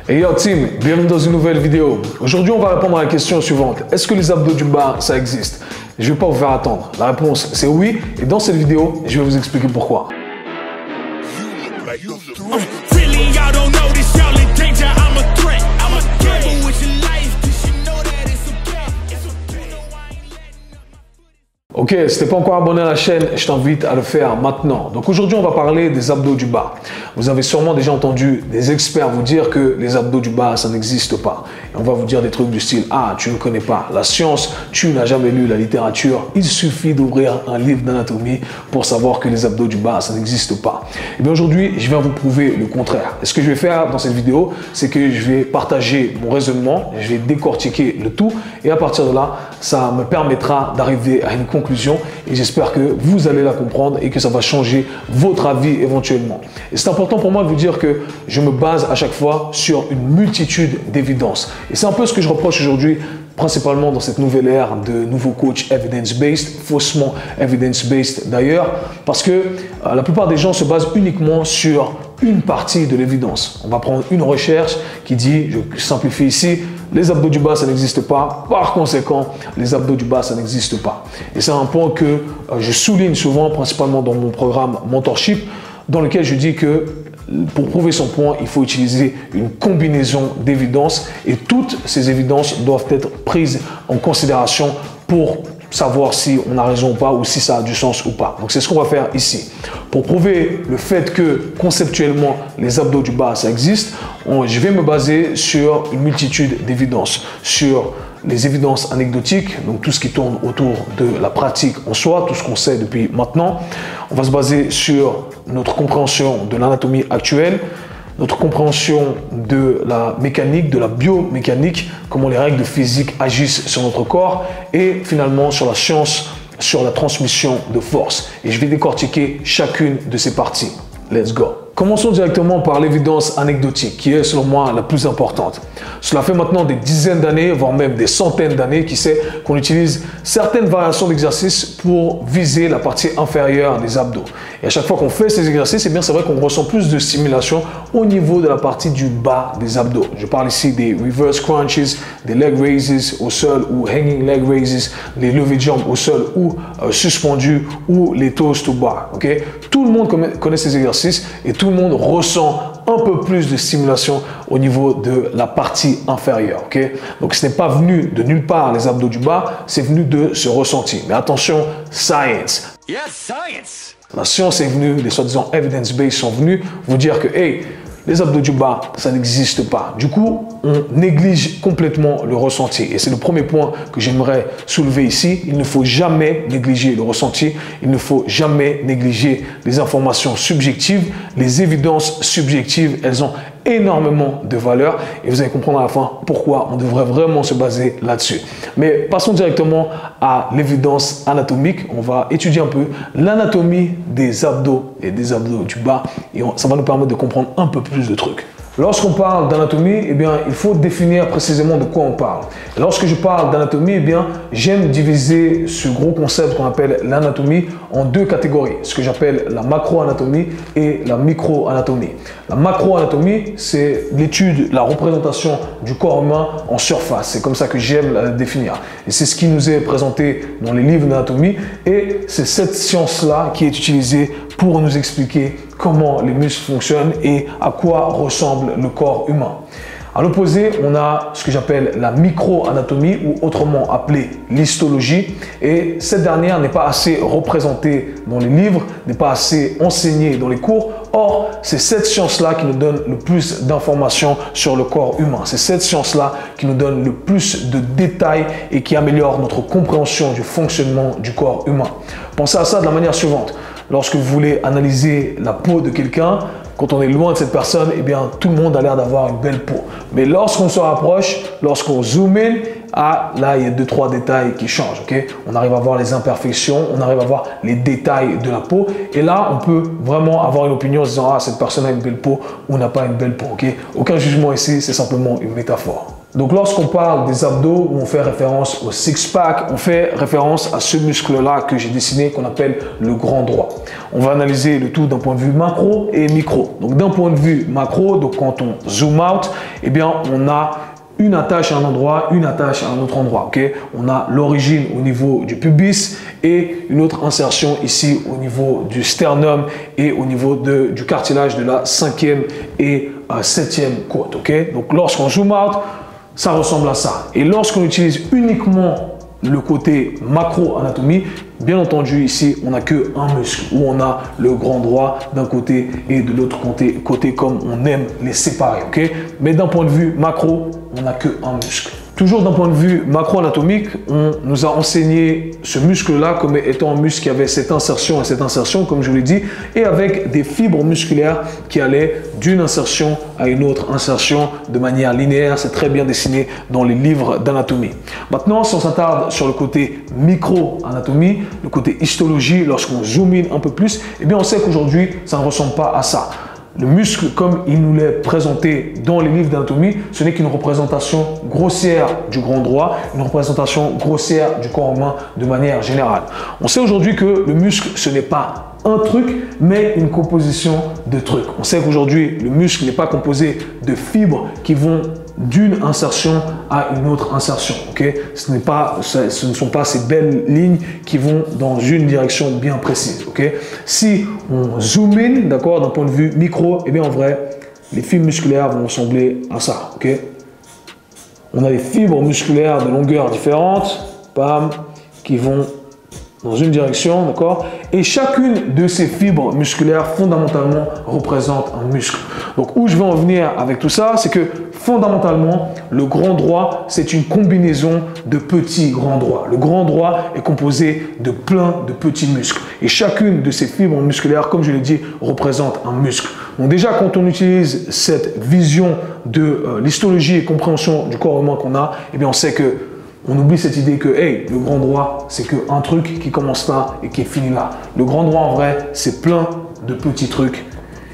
Hey yo team, bienvenue dans une nouvelle vidéo. Aujourd'hui on va répondre à la question suivante. Est-ce que les abdos du bas ça existe? Je ne vais pas vous faire attendre. La réponse c'est oui et dans cette vidéo je vais vous expliquer pourquoi. Ok, si t'es pas encore abonné à la chaîne, je t'invite à le faire maintenant. Donc aujourd'hui, on va parler des abdos du bas. Vous avez sûrement déjà entendu des experts vous dire que les abdos du bas, ça n'existe pas. Et on va vous dire des trucs du style, ah, tu ne connais pas la science, tu n'as jamais lu la littérature, il suffit d'ouvrir un livre d'anatomie pour savoir que les abdos du bas, ça n'existe pas. Et bien aujourd'hui, je viens vous prouver le contraire. Et ce que je vais faire dans cette vidéo, c'est que je vais partager mon raisonnement, je vais décortiquer le tout et à partir de là, ça me permettra d'arriver à une conclusion et j'espère que vous allez la comprendre et que ça va changer votre avis éventuellement. Et c'est important pour moi de vous dire que je me base à chaque fois sur une multitude d'évidences. Et c'est un peu ce que je reproche aujourd'hui, principalement dans cette nouvelle ère de nouveaux coachs evidence-based, faussement evidence-based d'ailleurs, parce que la plupart des gens se basent uniquement sur une partie de l'évidence. On va prendre une recherche qui dit, je simplifie ici, les abdos du bas, ça n'existe pas. Par conséquent, les abdos du bas, ça n'existe pas. Et c'est un point que je souligne souvent, principalement dans mon programme Mentorship, dans lequel je dis que pour prouver son point, il faut utiliser une combinaison d'évidences et toutes ces évidences doivent être prises en considération pour savoir si on a raison ou pas ou si ça a du sens ou pas. Donc c'est ce qu'on va faire ici. Pour prouver le fait que conceptuellement les abdos du bas ça existe, je vais me baser sur une multitude d'évidences, sur les évidences anecdotiques, donc tout ce qui tourne autour de la pratique en soi, tout ce qu'on sait depuis maintenant. On va se baser sur notre compréhension de l'anatomie actuelle, notre compréhension de la mécanique, de la biomécanique, comment les règles de physique agissent sur notre corps et finalement sur la science, sur la transmission de force. Et je vais décortiquer chacune de ces parties. Let's go! Commençons directement par l'évidence anecdotique, qui est selon moi la plus importante. Cela fait maintenant des dizaines d'années, voire même des centaines d'années, qui sait qu'on utilise certaines variations d'exercices pour viser la partie inférieure des abdos. Et à chaque fois qu'on fait ces exercices, eh bien c'est vrai qu'on ressent plus de stimulation au niveau de la partie du bas des abdos. Je parle ici des reverse crunches, des leg raises au sol ou hanging leg raises, des levées de jambes au sol ou suspendus ou les toes to bar. Okay? Tout le monde connaît ces exercices et tout le monde ressent un peu plus de stimulation au niveau de la partie inférieure. Okay? Donc ce n'est pas venu de nulle part les abdos du bas, c'est venu de ce ressenti. Mais attention, science. Yes, science. La science est venue, les soi-disant evidence-based sont venus vous dire que hey, les abdos du bas, ça n'existe pas. Du coup, on néglige complètement le ressenti. Et c'est le premier point que j'aimerais soulever ici. Il ne faut jamais négliger le ressenti. Il ne faut jamais négliger les informations subjectives. Les évidences subjectives, elles ont énormément de valeur. Et vous allez comprendre à la fin pourquoi on devrait vraiment se baser là-dessus. Mais passons directement à l'évidence anatomique. On va étudier un peu l'anatomie des abdos et des abdos du bas. Et ça va nous permettre de comprendre un peu plus de trucs. Lorsqu'on parle d'anatomie, eh bien, il faut définir précisément de quoi on parle. Et lorsque je parle d'anatomie, eh bien, j'aime diviser ce gros concept qu'on appelle l'anatomie en deux catégories. Ce que j'appelle la macroanatomie et la microanatomie. La macroanatomie, c'est l'étude, la représentation du corps humain en surface. C'est comme ça que j'aime la définir. Et c'est ce qui nous est présenté dans les livres d'anatomie. Et c'est cette science-là qui est utilisée pour nous expliquer comment les muscles fonctionnent et à quoi ressemble le corps humain. À l'opposé, on a ce que j'appelle la microanatomie ou autrement appelée l'histologie. Et cette dernière n'est pas assez représentée dans les livres, n'est pas assez enseignée dans les cours. Or, c'est cette science-là qui nous donne le plus d'informations sur le corps humain. C'est cette science-là qui nous donne le plus de détails et qui améliore notre compréhension du fonctionnement du corps humain. Pensez à ça de la manière suivante. Lorsque vous voulez analyser la peau de quelqu'un, quand on est loin de cette personne, eh bien, tout le monde a l'air d'avoir une belle peau. Mais lorsqu'on se rapproche, lorsqu'on zoome in, là, il y a 2-3 détails qui changent. Okay? On arrive à voir les imperfections, on arrive à voir les détails de la peau. Et là, on peut vraiment avoir une opinion en se disant « Ah, cette personne a une belle peau ou n'a pas une belle peau. Okay? » Aucun jugement ici, c'est simplement une métaphore. Donc, lorsqu'on parle des abdos, on fait référence au six-pack, on fait référence à ce muscle-là que j'ai dessiné, qu'on appelle le grand droit. On va analyser le tout d'un point de vue macro et micro. Donc, d'un point de vue macro, donc quand on zoom out, eh bien, on a une attache à un endroit, une attache à un autre endroit. Okay? On a l'origine au niveau du pubis et une autre insertion ici au niveau du sternum et au niveau du cartilage de la 5e et 7e côte. Okay? Donc, lorsqu'on zoom out, ça ressemble à ça. Et lorsqu'on utilise uniquement le côté macro-anatomie, bien entendu, ici, on n'a qu'un muscle, où on a le grand droit d'un côté et de l'autre côté comme on aime les séparer. Okay? Mais d'un point de vue macro, on n'a qu'un muscle. Toujours d'un point de vue macro-anatomique, on nous a enseigné ce muscle-là comme étant un muscle qui avait cette insertion et cette insertion, comme je vous l'ai dit, et avec des fibres musculaires qui allaient d'une insertion à une autre insertion de manière linéaire. C'est très bien dessiné dans les livres d'anatomie. Maintenant, si on s'attarde sur le côté micro-anatomie, le côté histologie, lorsqu'on zoom in un peu plus, eh bien, on sait qu'aujourd'hui, ça ne ressemble pas à ça. Le muscle, comme il nous l'est présenté dans les livres d'anatomie, ce n'est qu'une représentation grossière du grand droit, une représentation grossière du corps humain de manière générale. On sait aujourd'hui que le muscle, ce n'est pas un truc, mais une composition de trucs. On sait qu'aujourd'hui, le muscle n'est pas composé de fibres qui vont d'une insertion à une autre insertion. Okay? Ce ne sont pas ces belles lignes qui vont dans une direction bien précise. Okay? Si on zoom in, d'accord, d'un point de vue micro, eh bien en vrai, les fibres musculaires vont ressembler à ça. Okay? On a des fibres musculaires de longueurs différentes, bam, qui vont dans une direction, d'accord? Et chacune de ces fibres musculaires, fondamentalement, représente un muscle. Donc, où je veux en venir avec tout ça, c'est que fondamentalement, le grand droit, c'est une combinaison de petits grands droits. Le grand droit est composé de plein de petits muscles. Et chacune de ces fibres musculaires, comme je l'ai dit, représente un muscle. Donc déjà, quand on utilise cette vision de l'histologie et compréhension du corps humain qu'on a, eh bien, on sait que on oublie cette idée que hey, le grand droit, c'est qu'un truc qui commence là et qui finit là. Le grand droit, en vrai, c'est plein de petits trucs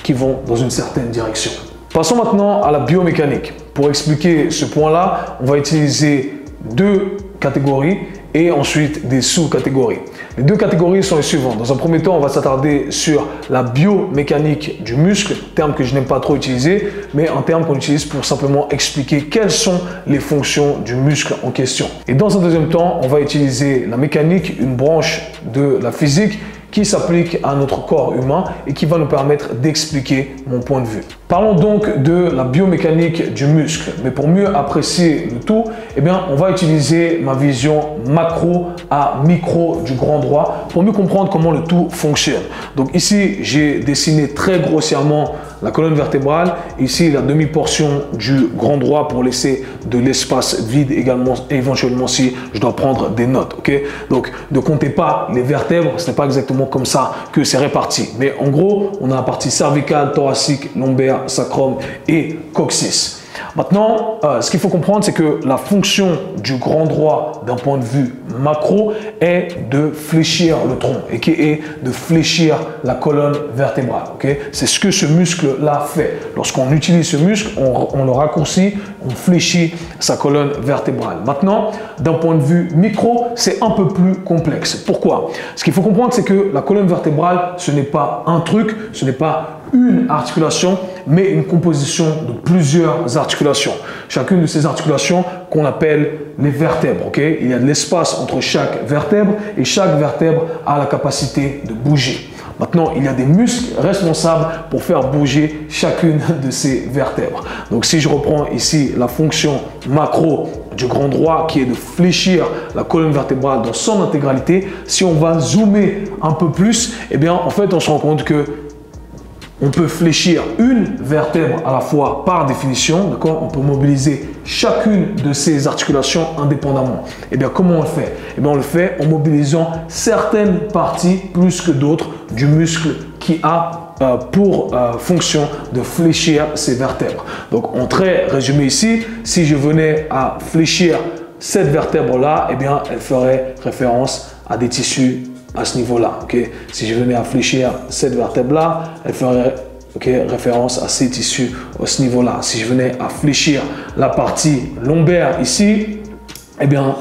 qui vont dans une certaine direction. Passons maintenant à la biomécanique. Pour expliquer ce point-là, on va utiliser deux catégories et ensuite des sous-catégories. Les deux catégories sont les suivantes. Dans un premier temps, on va s'attarder sur la biomécanique du muscle, terme que je n'aime pas trop utiliser, mais un terme qu'on utilise pour simplement expliquer quelles sont les fonctions du muscle en question. Et dans un deuxième temps, on va utiliser la mécanique, une branche de la physique qui s'applique à notre corps humain et qui va nous permettre d'expliquer mon point de vue. Parlons donc de la biomécanique du muscle. Mais pour mieux apprécier le tout, eh bien, on va utiliser ma vision macro à micro du grand droit pour mieux comprendre comment le tout fonctionne. Donc ici, j'ai dessiné très grossièrement la colonne vertébrale. Ici, la demi-portion du grand droit pour laisser de l'espace vide également, éventuellement si je dois prendre des notes. Okay? Donc, ne comptez pas les vertèbres, ce n'est pas exactement comme ça que c'est réparti. Mais en gros, on a la partie cervicale, thoracique, lombaire, sacrum et coccyx. Maintenant, ce qu'il faut comprendre, c'est que la fonction du grand droit d'un point de vue macro est de fléchir le tronc et qui est de fléchir la colonne vertébrale. Okay? C'est ce que ce muscle-là fait. Lorsqu'on utilise ce muscle, on le raccourcit, on fléchit sa colonne vertébrale. Maintenant, d'un point de vue micro, c'est un peu plus complexe. Pourquoi? Ce qu'il faut comprendre, c'est que la colonne vertébrale, ce n'est pas un truc, ce n'est pas une articulation, mais une composition de plusieurs articulations. Chacune de ces articulations qu'on appelle les vertèbres. Okay? Il y a de l'espace entre chaque vertèbre et chaque vertèbre a la capacité de bouger. Maintenant, il y a des muscles responsables pour faire bouger chacune de ces vertèbres. Donc, si je reprends ici la fonction macro du grand droit qui est de fléchir la colonne vertébrale dans son intégralité, si on va zoomer un peu plus, eh bien, en fait, on se rend compte que on peut fléchir une vertèbre à la fois par définition, d'accord? On peut mobiliser chacune de ces articulations indépendamment. Et bien, comment on le fait? Et bien, on le fait en mobilisant certaines parties plus que d'autres du muscle qui a pour fonction de fléchir ces vertèbres. Donc, en très résumé ici, si je venais à fléchir cette vertèbre-là, eh bien, elle ferait référence à des tissus à ce niveau-là. Okay? Si je venais à fléchir cette vertèbre-là, elle ferait ok, référence à ces tissus à ce niveau-là. Si je venais à fléchir la partie lombaire ici, eh bien,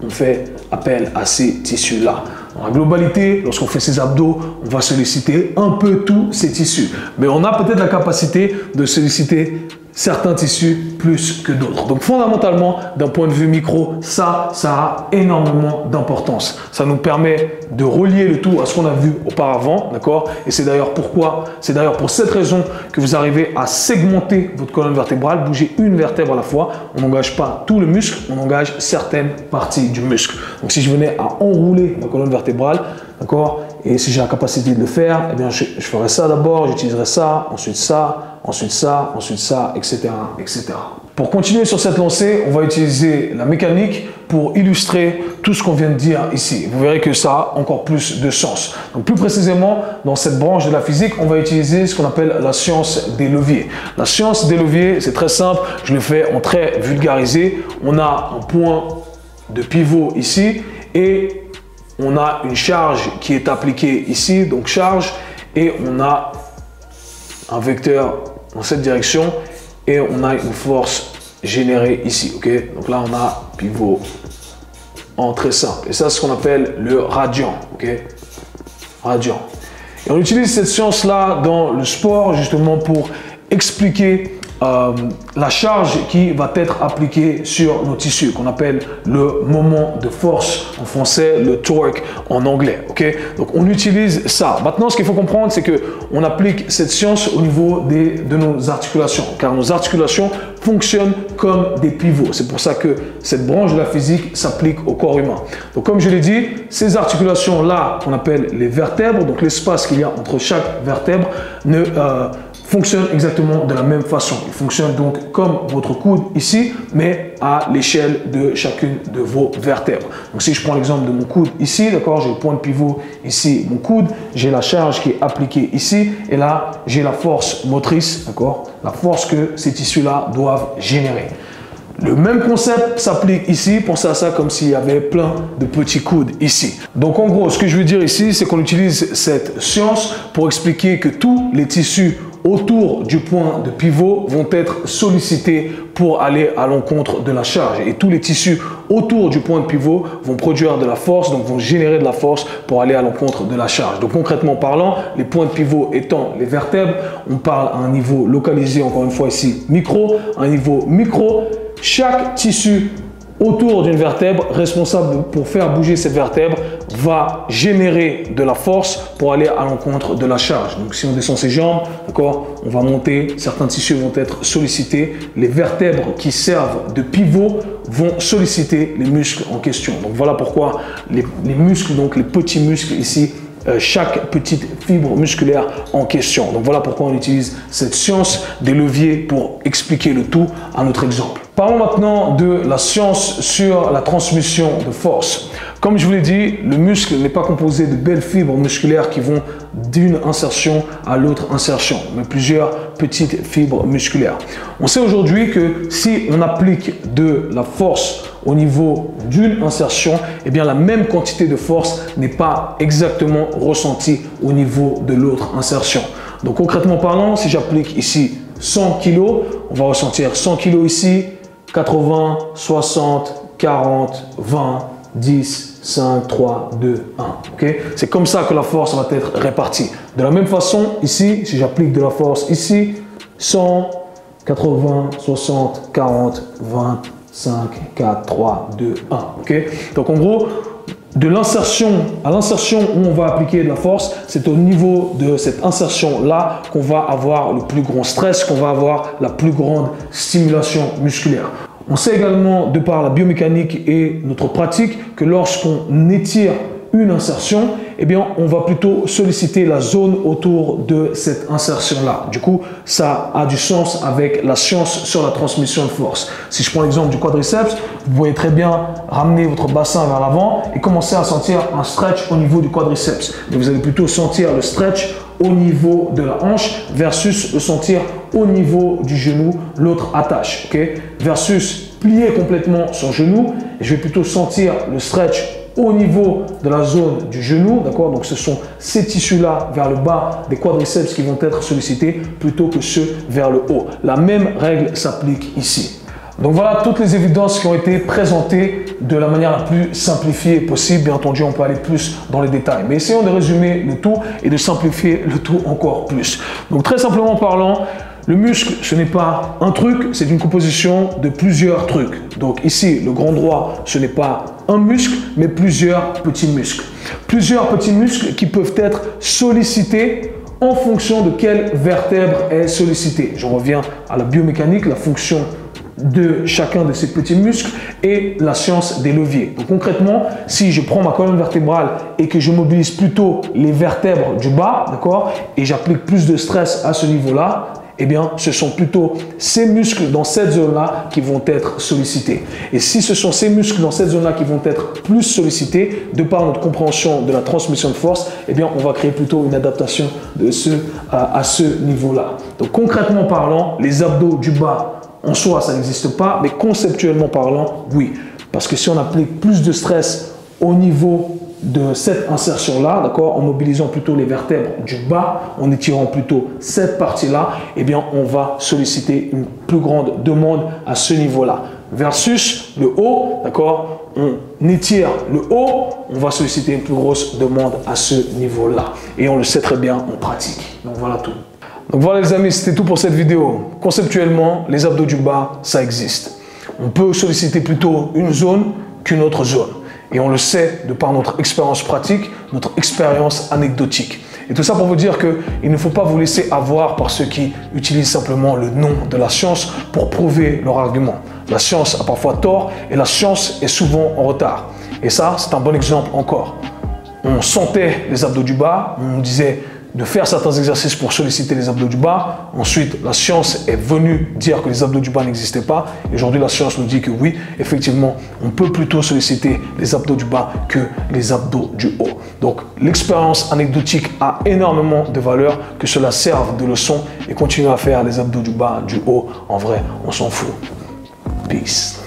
on fait appel à ces tissus-là. En globalité, lorsqu'on fait ces abdos, on va solliciter un peu tous ces tissus. Mais on a peut-être la capacité de solliciter certains tissus plus que d'autres. Donc fondamentalement, d'un point de vue micro, ça a énormément d'importance. Ça nous permet de relier le tout à ce qu'on a vu auparavant, d'accord? Et c'est d'ailleurs pour cette raison que vous arrivez à segmenter votre colonne vertébrale, bouger une vertèbre à la fois. On n'engage pas tout le muscle, on engage certaines parties du muscle. Donc si je venais à enrouler ma colonne vertébrale, d'accord? Et si j'ai la capacité de le faire, eh bien je ferai ça d'abord, j'utiliserai ça, ensuite ça, ensuite ça, ensuite ça, etc., etc. Pour continuer sur cette lancée, on va utiliser la mécanique pour illustrer tout ce qu'on vient de dire ici. Vous verrez que ça a encore plus de sens. Donc plus précisément, dans cette branche de la physique, on va utiliser ce qu'on appelle la science des leviers. La science des leviers, c'est très simple, je le fais en très vulgarisé. On a un point de pivot ici et on a une charge qui est appliquée ici, donc charge, et on a un vecteur dans cette direction et on a une force générée ici, ok? Donc là, on a pivot en très simple. Et ça, c'est ce qu'on appelle le radian, ok? Radian. Et on utilise cette science-là dans le sport justement pour expliquer la charge qui va être appliquée sur nos tissus, qu'on appelle le moment de force en français, le torque en anglais. Ok, donc on utilise ça. Maintenant, ce qu'il faut comprendre, c'est que on applique cette science au niveau de nos articulations, car nos articulations fonctionnent comme des pivots. C'est pour ça que cette branche de la physique s'applique au corps humain. Donc, comme je l'ai dit, ces articulations-là, qu'on appelle les vertèbres, donc l'espace qu'il y a entre chaque vertèbre, fonctionne exactement de la même façon. Il fonctionne donc comme votre coude ici, mais à l'échelle de chacune de vos vertèbres. Donc si je prends l'exemple de mon coude ici, d'accord, j'ai le point de pivot ici, mon coude, j'ai la charge qui est appliquée ici, et là, j'ai la force motrice, d'accord, la force que ces tissus-là doivent générer. Le même concept s'applique ici, pensez à ça comme s'il y avait plein de petits coudes ici. Donc en gros, ce que je veux dire ici, c'est qu'on utilise cette science pour expliquer que tous les tissus autour du point de pivot vont être sollicités pour aller à l'encontre de la charge. Et tous les tissus autour du point de pivot vont produire de la force, donc vont générer de la force pour aller à l'encontre de la charge. Donc concrètement parlant, les points de pivot étant les vertèbres, on parle à un niveau localisé, encore une fois ici, micro, un niveau micro. Chaque tissu autour d'une vertèbre, responsable pour faire bouger cette vertèbre, va générer de la force pour aller à l'encontre de la charge. Donc si on descend ses jambes, d'accord, on va monter, certains tissus vont être sollicités, les vertèbres qui servent de pivot vont solliciter les muscles en question. Donc voilà pourquoi les muscles, donc les petits muscles ici, chaque petite fibre musculaire en question. Donc voilà pourquoi on utilise cette science des leviers pour expliquer le tout à notre exemple. Parlons maintenant de la science sur la transmission de force. Comme je vous l'ai dit, le muscle n'est pas composé de belles fibres musculaires qui vont d'une insertion à l'autre insertion, mais plusieurs petites fibres musculaires. On sait aujourd'hui que si on applique de la force au niveau d'une insertion, eh bien la même quantité de force n'est pas exactement ressentie au niveau de l'autre insertion. Donc concrètement parlant, si j'applique ici 100 kg, on va ressentir 100 kg ici, 80, 60, 40, 20, 10, 5, 3, 2, 1. Okay? C'est comme ça que la force va être répartie. De la même façon, ici, si j'applique de la force ici, 100, 80, 60, 40, 20, 5, 4, 3, 2, 1. Okay? Donc en gros, de l'insertion à l'insertion où on va appliquer de la force, c'est au niveau de cette insertion-là qu'on va avoir le plus grand stress, qu'on va avoir la plus grande stimulation musculaire. On sait également, de par la biomécanique et notre pratique, que lorsqu'on étire une insertion, eh bien, on va plutôt solliciter la zone autour de cette insertion-là. Du coup, ça a du sens avec la science sur la transmission de force. Si je prends l'exemple du quadriceps, vous pouvez très bien ramener votre bassin vers l'avant et commencer à sentir un stretch au niveau du quadriceps. Mais vous allez plutôt sentir le stretch au niveau de la hanche versus le sentir au niveau du genou, l'autre attache, ok? Versus plier complètement son genou, et je vais plutôt sentir le stretch au niveau de la zone du genou, d'accord? Donc ce sont ces tissus-là vers le bas des quadriceps qui vont être sollicités plutôt que ceux vers le haut. La même règle s'applique ici. Donc voilà toutes les évidences qui ont été présentées de la manière la plus simplifiée possible. Bien entendu, on peut aller plus dans les détails. Mais essayons de résumer le tout et de simplifier le tout encore plus. Donc très simplement parlant, le muscle, ce n'est pas un truc, c'est une composition de plusieurs trucs. Donc ici, le grand droit, ce n'est pas un muscle, mais plusieurs petits muscles. Plusieurs petits muscles qui peuvent être sollicités en fonction de quelle vertèbre est sollicitée. Je reviens à la biomécanique, la fonction de chacun de ces petits muscles et la science des leviers. Donc concrètement, si je prends ma colonne vertébrale et que je mobilise plutôt les vertèbres du bas, d'accord, et j'applique plus de stress à ce niveau-là, eh bien, ce sont plutôt ces muscles dans cette zone-là qui vont être sollicités. Et si ce sont ces muscles dans cette zone-là qui vont être plus sollicités, de par notre compréhension de la transmission de force, eh bien, on va créer plutôt une adaptation à ce niveau-là. Donc concrètement parlant, les abdos du bas, en soi, ça n'existe pas, mais conceptuellement parlant, oui. Parce que si on applique plus de stress au niveau de cette insertion-là, d'accord, en mobilisant plutôt les vertèbres du bas, en étirant plutôt cette partie-là, eh bien, on va solliciter une plus grande demande à ce niveau-là. Versus le haut, d'accord, on étire le haut, on va solliciter une plus grosse demande à ce niveau-là. Et on le sait très bien en pratique. Donc voilà tout. Donc voilà les amis, c'était tout pour cette vidéo. Conceptuellement, les abdos du bas, ça existe. On peut solliciter plutôt une zone qu'une autre zone. Et on le sait de par notre expérience pratique, notre expérience anecdotique. Et tout ça pour vous dire qu'il ne faut pas vous laisser avoir par ceux qui utilisent simplement le nom de la science pour prouver leur argument. La science a parfois tort et la science est souvent en retard. Et ça, c'est un bon exemple encore. On sentait les abdos du bas, on disait de faire certains exercices pour solliciter les abdos du bas. Ensuite, la science est venue dire que les abdos du bas n'existaient pas. Et aujourd'hui, la science nous dit que oui, effectivement, on peut plutôt solliciter les abdos du bas que les abdos du haut. Donc, l'expérience anecdotique a énormément de valeur, que cela serve de leçon et continuer à faire les abdos du bas, du haut. En vrai, on s'en fout. Peace.